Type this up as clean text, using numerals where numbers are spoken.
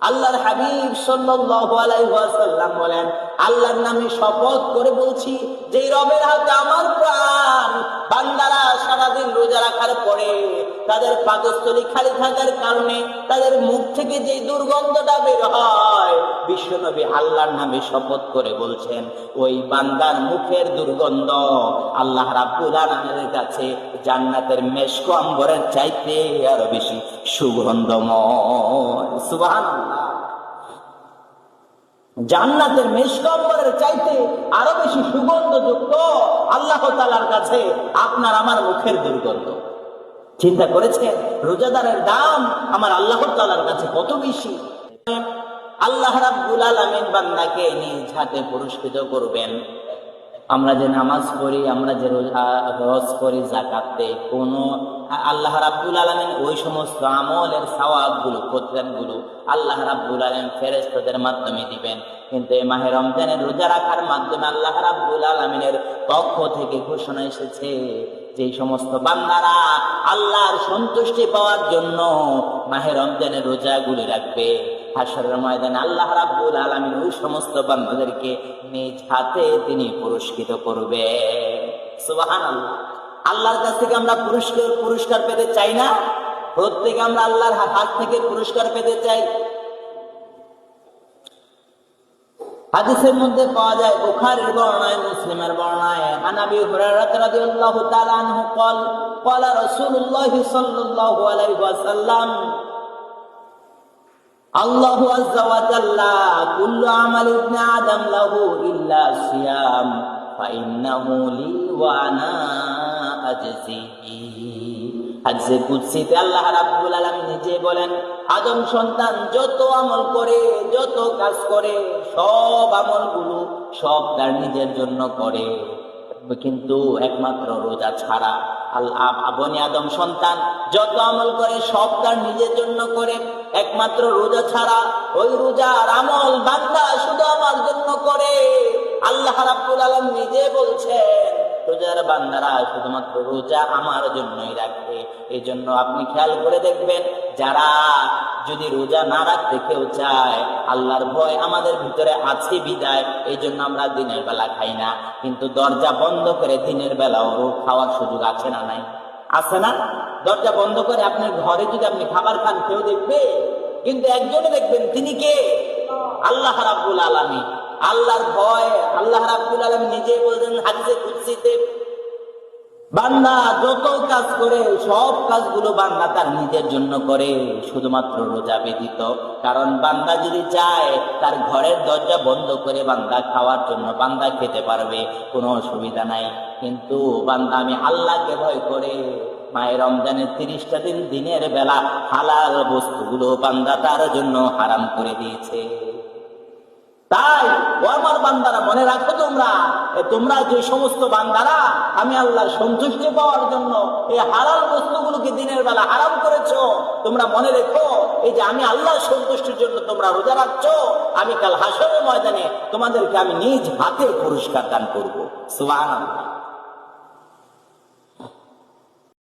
আল্লাহর হাবিব সাল্লাল্লাহু আলাইহি ওয়াসাল্লাম বলেন, আল্লাহর নামে শপথ করে বলছি, যেই রবের হাতে আমার প্রাণ, বান্দারা সারাদিন রোজা রাখার পরে তাদের পাকস্থলী খালি থাকার কারণে তাদের মুখ থেকে যে দুর্গন্ধটা বের হয়, বিশ্বনবী আল্লাহর নামে শপথ করে বলছেন, ওই বান্দার মুখের দুর্গন্ধ আল্লাহ রাব্বুল আলামিনের কাছে জান্নাতের মেশক আম্বরের চাইতে আরো বেশি সুগন্ধময়। সুবহানাল্লাহ। জান্নাতের মেশক আম্বরের চাইতে আরো বেশি সুগন্ধযুক্ত আল্লাহ তাআলার কাছে আপনার আমার মুখের দুর্গন্ধ। চিন্তা করেছেন রোজাদারের দাম আমার আল্লাহ তাআলার কাছে কত বেশি? আল্লাহ রাব্বুল আলামিন বান্দাকে নিজ হাতে পুরস্কৃত করবেন। আমরা যে নামাজ পড়ি, আমরা যে হজ করি, যাকাত দেই, কোন আল্লাহ রাব্বুল আলামিন ওই সমস্ত আমলের সওয়াবগুলো, প্রতিদানগুলো আল্লাহ রাব্বুল আলামিন ফেরেশতাদের মাধ্যমে দিবেন। কিন্তু এই মাহে রমজানের রোজা রাখার মাধ্যমে আল্লাহ রাব্বুল আলামিনের পক্ষ থেকে ঘোষণা এসেছে, যে সমস্ত বান্দারা আল্লাহর সন্তুষ্টি পাওয়ার জন্য মাহে রমজানের রোজাগুলি রাখবে, হাশরের ময়দানে আল্লাহ রাব্বুল আলামিন ওই সমস্ত বান্দাদেরকে নিজ হাতে তিনি পুরস্কৃত করবে। সুবহানাল্লাহ। আল্লাহর কাছ থেকে আমরা পুরস্কার পেতে চাই না? প্রত্যেকে আমরা আল্লাহর হাত থেকে পুরস্কার পেতে চাই। হাদিসের মধ্যে পাওয়া যায়, বুখারীর বর্ণনায়, মুসলিমের বর্ণনায়, আন আবি হুরায়রা রাদিয়াল্লাহু তাআলা আনহু قال قال رسول الله صلى الله عليه وسلم আল্লাহু আযজা ওয়া জাল্লা কুল্লু আমালি ইবনি আদম লাহু ইল্লা সিয়াম ফাইন্নাহু লি ওয়া আনা আজজিহি। হাদিসে কুদসিতে আল্লাহ রাব্বুল আলামিন নিজে বলেন, আদম সন্তান যত আমল করে, যত কাজ করে, সব আমলগুলো সব তার নিজের জন্য করে, কিন্তু একমাত্র রোজা ছাড়া। বনি আদম সন্তান যত আমল করে সব তার নিজের জন্য করে, একমাত্র রোজা ছাড়া। ওই রোজার আমল বান্দা শুধু আমার জন্য করে। আল্লাহ রাব্বুল আলামিন নিজে বলছেন, রোজার বান্দারা শুধুমাত্র রোজা আমার জন্যই রাখবে। এই জন্য আপনি খেয়াল করে দেখবেন, যারা যদি রোজা না রাখতে কেউ চায়, আল্লাহর ভয় আমাদের ভিতরে আছে বিদায় এই জন্য আমরা দিনের বেলা খাই না, কিন্তু দরজা বন্ধ করে দিনের বেলাও খাওয়ার সুযোগ আছে না নাই? আছে না? দরজা বন্ধ করে আপনার ঘরে যদি আপনি খাবার খান, কেউ দেখবে? কিন্তু একজনে দেখবেন, তিনি কে? আল্লাহ রাব্বুল আলামিন। আল্লাহর ভয় আল্লাহ রাব্বুল আলামিন নিজে বলেন হাদিসে কুদসিতে, বান্দা যত কাজ করে সব কাজগুলো বান্দা তার নিজের জন্য করে, শুধুমাত্র রোজা ব্যতীত। কারণ বান্দা যদি চায় তার ঘরের দরজা বন্ধ করে বান্দা খাওয়ার জন্য বান্দা খেতে পারবে, কোনো অসুবিধা নাই। কিন্তু বান্দা আমি আল্লাহকে ভয় করে মায়ে রমজানের 30টা দিন দিনের বেলা হালাল বস্তুগুলো বান্দা তার জন্য হারাম করে দিয়েছে। তাই ও আমার বান্দারা, মনে রাখো, তোমরা যে সমস্ত বান্দারা আমি আল্লাহর সন্তুষ্টি পাওয়ার জন্য এই হালাল বস্তুগুলোকে দিনের বেলা হারাম করেছো, তোমরা মনে রেখো, এই যে আমি আল্লাহর সন্তুষ্টির জন্য তোমরা রোজা রাখছো, আমি কাল হাশরের ময়দানে তোমাদেরকে আমি নিজ হাতে পুরস্কার দান করবো। সুবহানাল্লাহ।